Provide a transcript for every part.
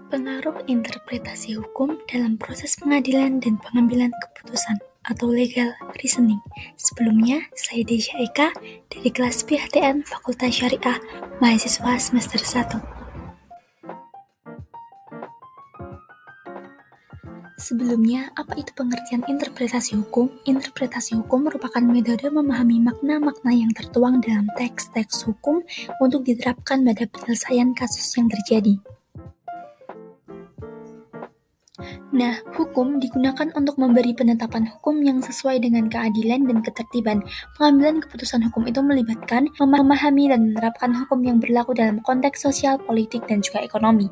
Pengaruh interpretasi hukum dalam proses pengadilan dan pengambilan keputusan atau legal reasoning. Sebelumnya, saya Desya Eka dari kelas PHTN Fakultas Syariah, mahasiswa semester 1. Sebelumnya, apa itu pengertian interpretasi hukum? Interpretasi hukum merupakan metode memahami makna-makna yang tertuang dalam teks-teks hukum untuk diterapkan pada penyelesaian kasus yang terjadi. Nah, hukum digunakan untuk memberi penetapan hukum yang sesuai dengan keadilan dan ketertiban. Pengambilan keputusan hukum itu melibatkan memahami dan menerapkan hukum yang berlaku dalam konteks sosial, politik, dan juga ekonomi.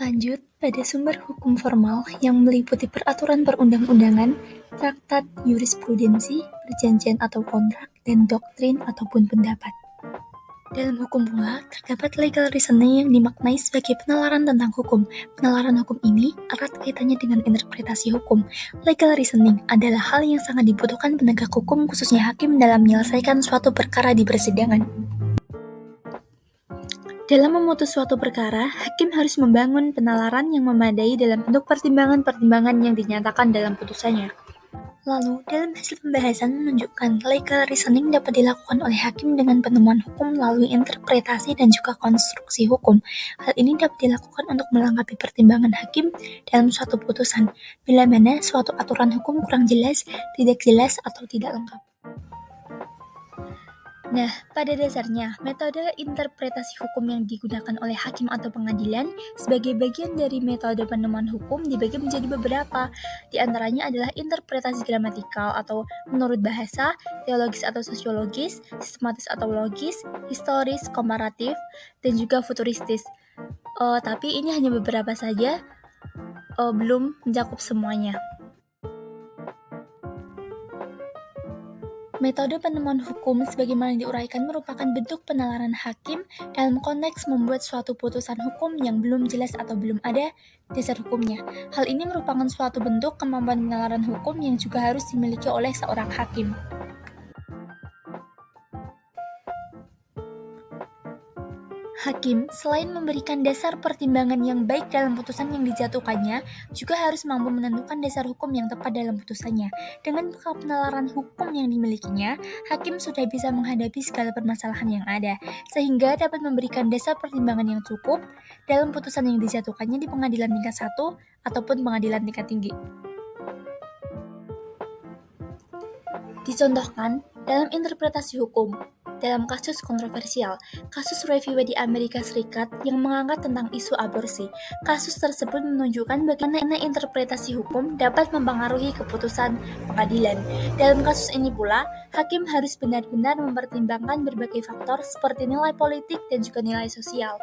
Lanjut, pada sumber hukum formal yang meliputi peraturan perundang-undangan, traktat jurisprudensi, perjanjian atau kontrak, dan doktrin ataupun pendapat. Dalam hukum pula, terdapat legal reasoning yang dimaknai sebagai penalaran tentang hukum. Penalaran hukum ini erat kaitannya dengan interpretasi hukum. Legal reasoning adalah hal yang sangat dibutuhkan penegak hukum, khususnya hakim, dalam menyelesaikan suatu perkara di persidangan. Dalam memutus suatu perkara, hakim harus membangun penalaran yang memadai dalam bentuk pertimbangan-pertimbangan yang dinyatakan dalam putusannya. Lalu, dalam hasil pembahasan menunjukkan legal reasoning dapat dilakukan oleh hakim dengan penemuan hukum melalui interpretasi dan juga konstruksi hukum. Hal ini dapat dilakukan untuk melengkapi pertimbangan hakim dalam suatu putusan, bila mana suatu aturan hukum kurang jelas, tidak jelas, atau tidak lengkap. Nah, pada dasarnya, metode interpretasi hukum yang digunakan oleh hakim atau pengadilan sebagai bagian dari metode penemuan hukum dibagi menjadi beberapa. Di antaranya adalah interpretasi gramatikal atau menurut bahasa, teologis atau sosiologis, sistematis atau logis, historis, komparatif, dan juga futuristis. Tapi ini hanya beberapa saja, belum mencakup semuanya. Metode penemuan hukum sebagaimana diuraikan merupakan bentuk penalaran hakim dalam konteks membuat suatu putusan hukum yang belum jelas atau belum ada dasar hukumnya. Hal ini merupakan suatu bentuk kemampuan penalaran hukum yang juga harus dimiliki oleh seorang hakim. Hakim, selain memberikan dasar pertimbangan yang baik dalam putusan yang dijatuhkannya, juga harus mampu menentukan dasar hukum yang tepat dalam putusannya. Dengan penalaran hukum yang dimilikinya, hakim sudah bisa menghadapi segala permasalahan yang ada, sehingga dapat memberikan dasar pertimbangan yang cukup dalam putusan yang dijatuhkannya di pengadilan tingkat 1 ataupun pengadilan tingkat tinggi. Dicontohkan dalam interpretasi hukum, dalam kasus kontroversial, kasus Roe v. Wade di Amerika Serikat yang mengangkat tentang isu aborsi. Kasus tersebut menunjukkan bagaimana interpretasi hukum dapat mempengaruhi keputusan pengadilan. Dalam kasus ini pula, hakim harus benar-benar mempertimbangkan berbagai faktor seperti nilai politik dan juga nilai sosial.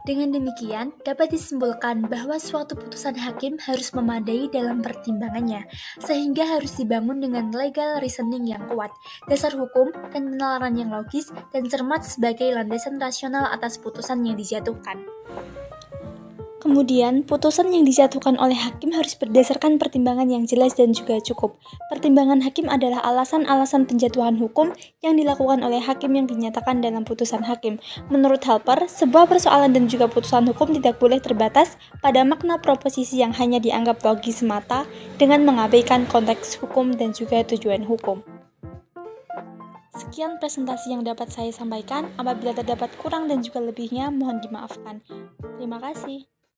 Dengan demikian, dapat disimpulkan bahwa suatu putusan hakim harus memadai dalam pertimbangannya, sehingga harus dibangun dengan legal reasoning yang kuat, dasar hukum dan penalaran yang logis dan cermat sebagai landasan rasional atas putusan yang dijatuhkan. Kemudian, putusan yang dijatuhkan oleh hakim harus berdasarkan pertimbangan yang jelas dan juga cukup. Pertimbangan hakim adalah alasan-alasan penjatuhan hukum yang dilakukan oleh hakim yang dinyatakan dalam putusan hakim. Menurut Halper, sebuah persoalan dan juga putusan hukum tidak boleh terbatas pada makna proposisi yang hanya dianggap logis semata dengan mengabaikan konteks hukum dan juga tujuan hukum. Sekian presentasi yang dapat saya sampaikan. Apabila terdapat kurang dan juga lebihnya, mohon dimaafkan. Terima kasih.